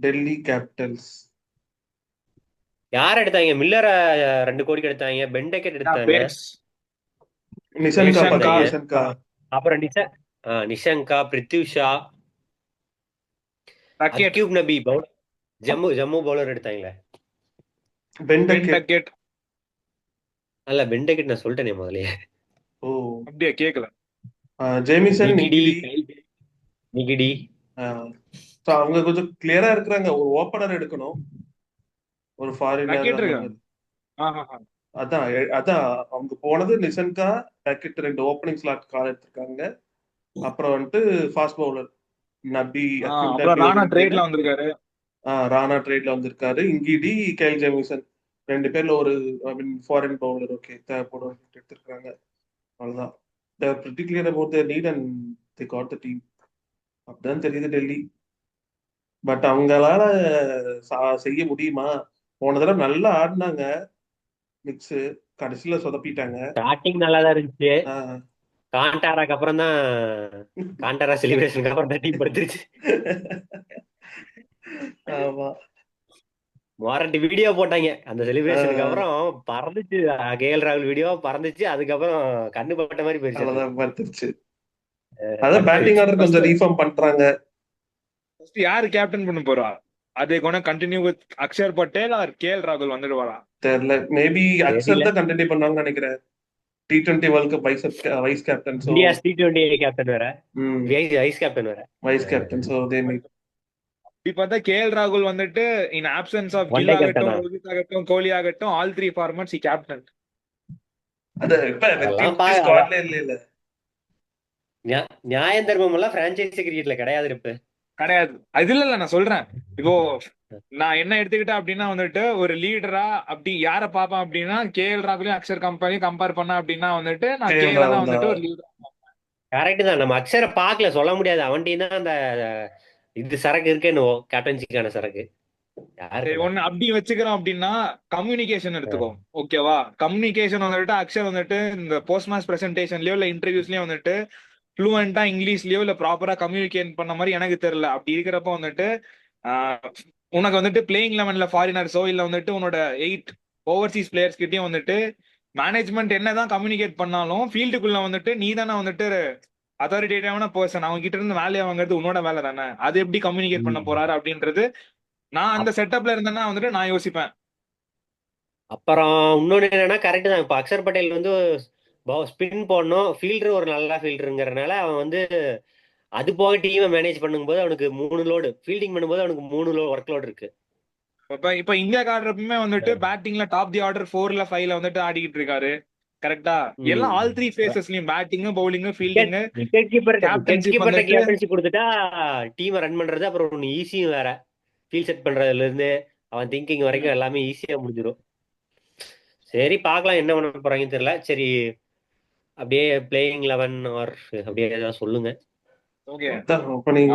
Delhi Capitals. யார் எடுத்தாங்க? மில்லர 2 கோடிக்கு எடுத்தாங்க. பென்டெக்கெட் எடுத்தாங்க. பேட்ஸ். நிஷன்கா பேட்ஸ் நிஷங்கா. பத்தி எடுத்தாங்க. நிஷன்கா. அப்புறம் நிஷங்கா, பிரித்யூஷா, ரக்கெட். அக்யூப் நபி பவுலர். ஜம்மு ஜம்மு பவுலர் எடுத்தாங்களே. பென்டக்கெட். பென்டக்கெட். அல்ல, பென்டெக்கெட் நான் சொல்லிட்டேனே முதல்லயே. ஓ. அப்படியே கேட்கல. Jamieson Ngidi, Ngidi. Ngidi. So அவங்க கொஞ்சம் கிளியரா இருக்கிறாங்க. ஒரு ஓப்பனர் எடுக்கணும், ஒரு ஃபாரினர் ரக்கெட் அந்த இருக்காங்க. மாதிரி. அதான் அவங்க போனது நிஷன்கா, பேக்கெட் 2 ஓப்பனிங் ஸ்லாட் கால் எடுத்திருக்காங்க. அப்புறம் வந்துட்டு ஃபாஸ்ட் பவுலர் நபி, அக்யூப் அப்புறம் நபி ஒரு ராணா இந்தியன். ட்ரேட்ல வந்திருக்காரு. ராணா ட்ரேட்ல வந்திருக்காரு. இங்கிடி, கேல் ஜெமிசன் 2 பேர்ல ஒரு ஃபாரின் பவுலர் ஓகே தேவைப்படும் எடுத்திருக்காங்க. அவ்வளவுதான். They are pretty clear about their need and they got the team. அப்படிதான் தெரியுது டெல்லி. பட் அவங்களால செய்ய முடியுமா? போன தடவை நல்லா ஆடினாங்க மிக்ஸ், கடைசியில சொதப்பிட்டாங்க. ஸ்டார்டிங் நல்லா தான் இருந்துச்சு. ஆஹ் காண்டாராக்கு அப்புறம் தான் காண்டாரா செலிப்ரேஷனுக்கு அப்புறம் தான் டீம் படுத்துருச்சு. ஆமா. வாரண்டி வீடியோ போட்டாங்க அந்த செலிப்ரேஷனுக்கு ஆஹ் அப்புறம் பறந்துச்சு. கேஎல் ராகுல் வீடியோ பறந்துச்சு. அதுக்கப்புறம் கண்ணு பட்ட மாதிரி போயிருச்சு அது. அவ்வளவுதான் பார்த்துருச்சு. அதான் கடுப்பு பேட்டிங் ஆயிடுச்சு. ஆர்டர் ஃபர்ஸ்ட் கொஞ்சம் ரீஃபார்ம் பண்றாங்க. யாரு கேப்டன் பண்ண போறா? அதே கோன continue with Akshar Patel or KL ராகுல் வந்துடுவாரா? தெரியல, மேபி அக்சர் தெரியல. தான் கண்டினியூ பண்ணுவாங்கன்னு நினைக்கிறேன். T20 world cup vice captain. So India T20 captain வேற, வைஸ் கேப்டன் வேற. Vice captain. So they me. இப்படி பார்த்தா கேஎல் ராகுல் வந்துட்டு இன் ஆப்சன்ஸ் ஆஃப் ஒன் கில் டே ஆகட்டும், கேப்டனா? ரோஹித் ஆகட்டும், கோலி ஆகட்டும், ஆல் த்ரீ ஃபார்மட்ஸ் இ கேப்டன். அது இப்ப அதெல்லாம் T20 ஸ்குவாட்ல இல்ல. நியாயம் தர்மம் எல்லாம் பிரான்சைசி கிரிக்கெட்ல கிடையாது இப்ப. கிடையாது. அது இல்ல நான் சொல்றேன். இப்போ நான் என்ன எடுத்துக்கிட்டேன் அப்படின்னா வந்துட்டு ஒரு லீடரா அப்படி யார பாப்பேன் அப்படின்னா கேஎல் ராகுலையும் அக்ஷர் கம்பேர் பண்ண அப்படின்னா வந்துட்டு நான் கேஎல் கேஎல தான் ராகுல் வந்துட்டு தான். ஒரு லீடர். கரெக்ட் தான். நம்ம அக்ஷரை பார்க்கல, சொல்ல முடியாது. அவன்கிட்ட தான் அந்த இது சரக்கு இருக்கேன்னு, கேப்டன்சிக்கான சரக்கு சரி, யாருக்குடா? ஒண்ணு அப்படி வச்சுக்கிறோம் அப்படின்னா கம்யூனிகேஷன் எடுத்துக்கோ. ஓகேவா? கம்யூனிகேஷன் வந்துட்டு அக்ஷர் வந்துட்டு இந்த போஸ்ட் மேட்ச் பிரசன்டேஷன்லயோ இல்ல இன்டர்வியூஸ்லயோ வந்துட்டு ஃப்ளூவெண்டா இங்கிலீஷ்லயோ இல்ல ப்ராப்பரா கம்யூனிகேட் பண்ண மாதிரி எனக்கு தெரியல. அப்படி இருக்கிறப்ப வந்துட்டு ஆஹ், உனக்கு வந்துட்டு பிளேயிங் லெவன்ல ஃபாரினர்ஸோ இல்ல வந்துட்டு உன்னோட 8 ஓவர்சீஸ் பிளேயர்ஸ் கிட்டயும் வந்துட்டு மேனேஜ்மெண்ட் என்னதான் கம்யூனிகேட் பண்ணாலும் ஃபீல்டுக்குள்ள வந்துட்டு நீ தானே வந்துட்டு அத்தாரிட்டேட்டிவான பர்சன். அவங்க கிட்ட இருந்து வேலையை வாங்குறது உன்னோட வேலை தானே. அது எப்படி கம்யூனிகேட் பண்ண ம். போறாரு அப்படின்றது நான் அந்த செட்டப்ல இருந்தேன்னா வந்துட்டு நான் யோசிப்பேன். அப்புறம் இன்னொன்னு என்னன்னா, கரெக்ட் தான். இப்ப அக்ஷர் பட்டேல் வந்து ஸ்பின் போடணும், ஃபீல்டர் ஒரு நல்ல ஃபீல்டருங்கிறனால அவன் வந்து அது போக டீமை மேனேஜ் பண்ணும்போது அவனுக்கு 3 லோடு, ஃபீல்டிங் பண்ணும்போது அவனுக்கு 3 ஒர்க் லோடு இருக்கு. இப்ப இப்ப இந்தியாக்கு ஆடுறப்பமே வந்துட்டு பேட்டிங்ல டாப் தி ஆர்டர் 4ல 5ல வந்துட்டு ஆடிக்கிட்டு இருக்காரு. கரெக்டா? எல்லாம் ஆல் த்ரீ ஃபேசஸ்லயும் batting, bowling, wicket fielding, wicket keeper wicket captainship கீப்பர்ட்ட வந்துட்டு. கேப்டன்சி கொடுத்துட்டா டீமை ரன் பண்றது அப்புறம் ஒன்று ஈஸியும் வேற. ஃபீல் செட் பண்றதுல இருந்து அவன் திங்கிங் வரைக்கும் எல்லாமே ஈஸியா முடிஞ்சிடும். சரி, பார்க்கலாம் என்ன பண்ண போறாங்கன்னு தெரியல. சரி, அப்படியே பிளேயிங் 11 ஆர் அப்படியே ஏதாவது சொல்லுங்க. ஓகே. ஓப்பனிங்.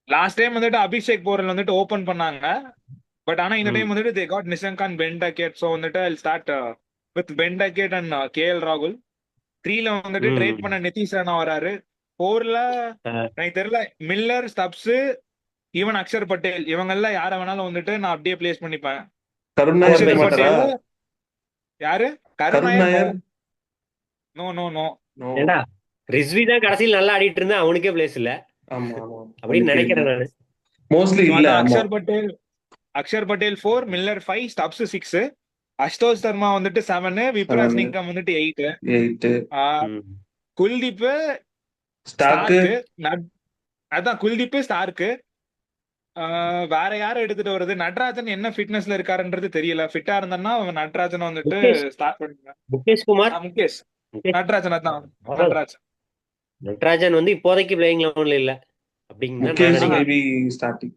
லாஸ்ட் டைம் வந்துட்டு அபிஷேக் போரல் வந்துட்டு ஓபன் பண்ணாங்க. பட் ஆனா இந்த ம் டைம் வந்துட்டு they got Nissanka, Ben Duckett. So வந்துட்டு I start with Ben Duckett and KL ராகுல். 3ல வந்துட்டு ட்ரேட் ம் பண்ண நிதிஷ் ராணா வராரு. 4ல அஹ், எனக்கு தெரியல, Miller, Stubbs, even Akshar Patel இவங்க எல்லாம் யார வேணாலும் வந்துட்டு நான் அப்படியே பிளேஸ் பண்ணிப்பேன். கருண் நாயர் இருக்க அக்ஷர் உமேஷ். மாட்டாரா? பட்டேல் யாரு? Karun Karun Nair. No Nair. No no no. No. ஏண்டா, ரிஸ்வி தான் கடைசியில் நல்லா ஆடிட்டு இருந்தா, அவனுக்கே பிளேஸ் இல்ல ஆமா ஆமா. அப்படின்னு உனக்கே இல்ல, நினைக்கிறேன் நானு. மோஸ்ட்லி So இல்ல. அதான் ஆமா. அக்ஷர் பட்டேல் 4, மில்லர் 5, ஸ்டப்ஸ் 6, அஷ்டோஷ் சர்மா வந்துட்டு 7, விப்ராஜ் 7, நிங்கம் வந்துட்டு 8, 8. ம் குல்தீப், ஸ்டாக்கு. ஸ்டார்க்கு, அதான் குல்தீப், ஸ்டார்க்கு. வேற யாரை எடுத்துட்டு வருது? நடராஜன் என்ன ஃபிட்னஸ்ல இருக்காருன்றது தெரியல. ஃபிட்டா இருந்தான்னா அவன் நடராஜன் வந்துட்டு முகேஷ் ஸ்டார்ட் பண்ணுவேன். முகேஷ் குமார். முகேஷ். முகேஷ் நடராஜன் அதான். அவ்வளவு. நடராஜன். நட்ராஜன் வந்து இப்போதைக்கு பிளேயிங் லெவன்ல இல்ல அப்படின்னு தான் நான் முகேஷ் நினைக்கிறேன். Maybe starting.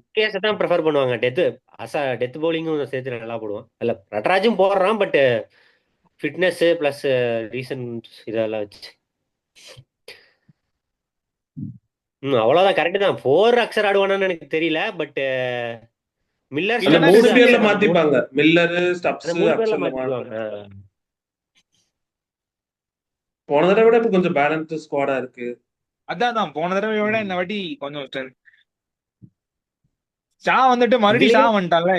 முகேஷை தான் ப்ரிஃபர் பண்ணுவாங்க. டெத் பவுலிங்கும் சேர்த்து நல்லா போடுவான். இல்ல, நட்ராஜும் போடுறான். பட் ஃபிட்னஸ் பிளஸ் ரீசன்ட் இதெல்லாம் வச்சு. அவ்வளவுதான். கரெக்ட் தான். 4 அக்ஷர் ஆடுவானான்னு எனக்கு தெரியல. பட் மில்லர், அந்த இல்லன்னா ஸ்டப்ஸ், 3 பேர்ல ரிஸ்வி. அக்ஷர் அந்த மூணு மாத்திப்பாங்க. மில்லரு, அந்த ஸ்டப்ஸ், 3 பேர்ல அக்ஷர்ல மாத்திக்குவாங்க. மாத்திப்பாங்க. போன தடவை விட இப்ப கொஞ்சம் பேலன்ஸ் ஸ்குவாடா இருக்கு. அதான் போன தடவை விட ம். இந்த வாட்டி கொஞ்சம் strength. ஷா வந்துட்டு மறுபடியும் ஷா இதுலயும் வந்துட்டான்ல.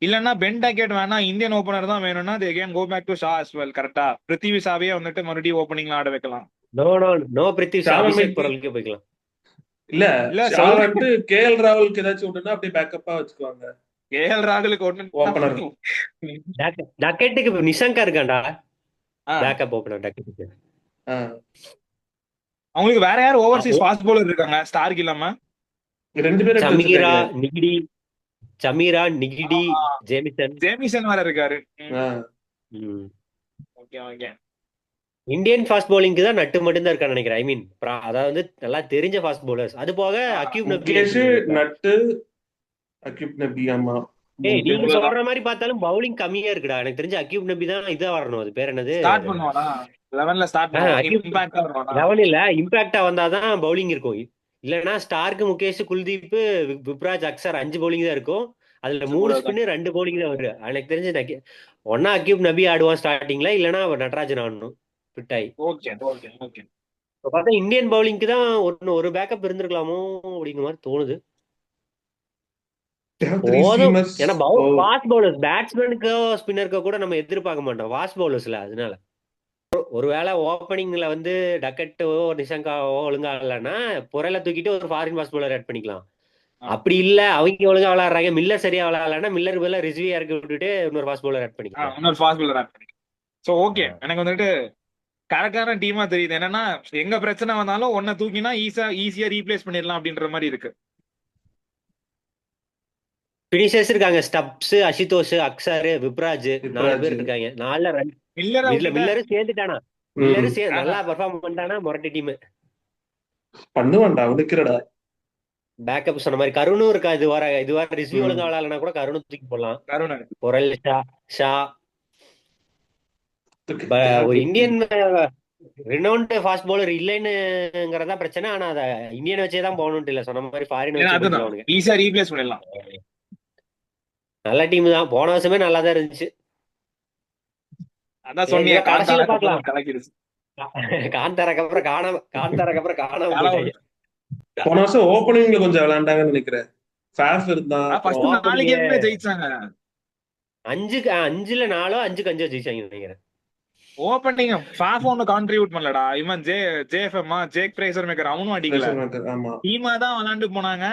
இல்லன்னா பென் டக்கெட் வேணா இந்தியன் ஓபனர் தான் வேணும்னா they can go back to Shah as well. கரெக்டா பிருத்திவி ஷாவே வந்துட்டு மறுபடியும் ஓப்பனிங்ல ஆட வைக்கலாம். No no no Prithvi Shaw, ஷாவை அபிஷேக் மீட் பொருளுக்கே போய்க்கலாம். இல்ல இல்ல ஷா சொல்றேன், வந்துட்டு கேஎல் ராகுலுக்கு ஏதாச்சும் ஒண்ணுன்னா அப்படியே பேக்கப்பா வச்சுக்குவாங்க கேஎல் ராகுலுக்கு ஒண்ணு ஓப்பனர். டக்கெட்டுக்கு நிஷங்கா இருக்கான்டா பேக்கப் ஓபனர் டக்கெட்டுக்கு. அவங்களுக்கு வேற யாரும் ஓவர்சீஸ் ஃபாஸ்ட் பவுலர் இருக்காங்க ஸ்டார்க் இல்லாம? 2 பேர் எடுத்து சமீரா வச்சிருக்காங்க. Ngidi, Chameera Ngidi, Jamieson. Jamieson வேற இருக்காரு. ம். Okay okay. இந்தியன் ஃபாஸ்ட் பவுலிங்க்கு தான் நட்டு மட்டும் தான் இருக்கான்னு நினைக்கிறேன். ஐ மீன் அதாவது நல்லா தெரிஞ்ச ஃபாஸ்ட் பவுலர்ஸ். அது போக அக்யூப் நபி. முகேஷ் நட்டு அக்யூப் நபி. ஆமா ஏய் நீங்க சொல்ற மாதிரி பார்த்தாலும் பவுலிங் கம்மியா இருக்குடா. எனக்கு தெரிஞ்ச அக்யூப் நபி தான் இதா வரணும். அது பேர் என்னது? ஸ்டார்ட் பண்ணுவானா 11ல ஸ்டார்ட் பண்ணுவானா? இம்பாக்ட்டா வருவானா? 11 இல்ல, இம்பாக்டா வந்தாதான் பவுலிங் இருக்கும். இல்லனா ஸ்டார்க், முகேஷ், குல்தீப், விப்ராஜ், அக்சர் 5 பவுலிங் தான் இருக்கும். அதுல 3 ஸ்பின் 2 பவுலிங் தான் வரும். எனக்கு தெரிஞ்சு ஒன்னா அக்யூப் நபி ஆடுவான் ஸ்டார்டிங்ல, இல்லனா நடராஜன் ஆடணும் ஃபிட்டாய். Okay okay okay. இப்ப பார்த்தா இந்தியன் பவுலிங்க்கு தான் ஒரு பேக்கப் இருந்திருக்கலாமோ அப்படிங்கிற மாதிரி தோணுது. போதும். ஏன்னா ஃபாஸ்ட் பவுலர்ஸ் பேட்ஸ்மேனுக்கோ ஸ்பின்னருக்கோ கூட நம்ம எதிர்பார்க்க மாட்டோம், ஃபாஸ்ட் பவுலர்ஸ்ல. அதனால ஒருவேளை ஓப்பனிங்ல வந்து டக்கெட்டோ நிஷங்காவோ ஒழுங்கா இல்லைன்னா புறையில தூக்கிட்டு ஒரு ஃபாரின் ஃபாஸ்ட் பவுலர் ஆட் பண்ணிக்கலாம். அப்படி இல்ல அவங்க ஒழுங்கா விளையாடுறாங்க, மில்லர் சரியா விளையாடலன்னா மில்லர் பதிலா ரிஸ்வியா இறக்கி விட்டுட்டு இன்னொரு ஃபாஸ்ட் பவுலர் ஆட் பண்ணிக்கலாம். இன்னொரு ஃபாஸ்ட் பவுலர் ஆட் பண்ணிக்கலாம். சோ ஓகே, எனக்கு வந்துட்டு கரெக்டான டீமா தெரியுது. என்னன்னா எங்க பிரச்சனை வந்தாலும் ஒன்ன தூக்கினா ஈஸியா ரீப்ளேஸ் பண்ணிடலாம் அப்படின்ற மாதிரி இருக்கு. பினிஷர்ஸ் இருக்காங்க, ஸ்டப்ஸ், அஷிதோஷ், அக்சர், விப்ராஜ் 4 பேர் இருக்காங்க. 4ல 2 மில்லரும் சேர்ந்துட்டானா, மில்லரும் நல்லா பெர்ஃபார்ம் பண்ணிட்டானா மொரட்டி டீம் பண்ணுவான்டா அவனுக்குறடா. பேக்கப் சொன்ன மாதிரி கருணும் இருக்கா. இது வர ரிஸ்வி ஒழுங்கா விளையாடலனா கூட கருணும் தூக்கி போடலாம். பொரல், ஷா. ஒரு இந்தியன் ரினவுண்ட் ஃபாஸ்ட் பவுலர் இல்லைன்னுங்கறதா பிரச்சனை. ஆனா அத இந்தியன் வச்சே தான் போகணும்னு இல்ல, சொன்ன மாதிரி ஃபாரின் வச்சு ஈஸியா ரீப்ளேஸ் பண்ணிடலாம். நல்ல டீம் தான், போன வருஷமே நல்லா தான் இருந்துச்சு. அதான் சொன்னீங்க கடைசியில பாக்கலாம். கலக்கிடுச்சு. காந்தாரக்கு அப்புறம் காணாம போன வருஷம் ஓப்பனிங்ல கொஞ்சம் விளையாண்டாங்கன்னு நினைக்கிறேன். ஃபேஃப் இருந்தான். ஃபர்ஸ்ட் 4 கேம்ல ஜெயிச்சாங்க. 5க்கு 5 ஜெயிச்சாங்க நினைக்கிறேன். ஓப்பனிங் ஃபாஃப் ஒன்னு கான்ட்ரிபியூட் பண்ணலடா. இவன் ஜேஎஃப்எம் ஜேக் ஃப்ரேசர் மேக்கர் அவனும் அடிக்கல. டீமா தான் விளையாண்டு போனாங்க.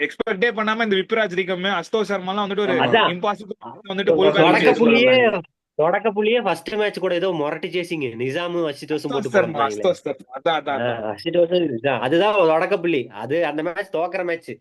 எக்ஸ்பெக்டே பண்ணாம இந்த விப்ராஜ் ரிகம், அஸ்தோஷ் சர்மாலாம் வந்துட்டு ஒரு இம்பாசிபிள் வந்துட்டு தொடக்க புள்ளியே ஃபர்ஸ்ட் மேட்ச் கூட ஏதோ மொரட்டி சேசிங் நிசாமு அஷிதோஷும் போட்டு போறாங்க. அதுதான் தொடக்க புள்ளி. அது அந்த மேட்ச் தோக்குற மேட்ச்.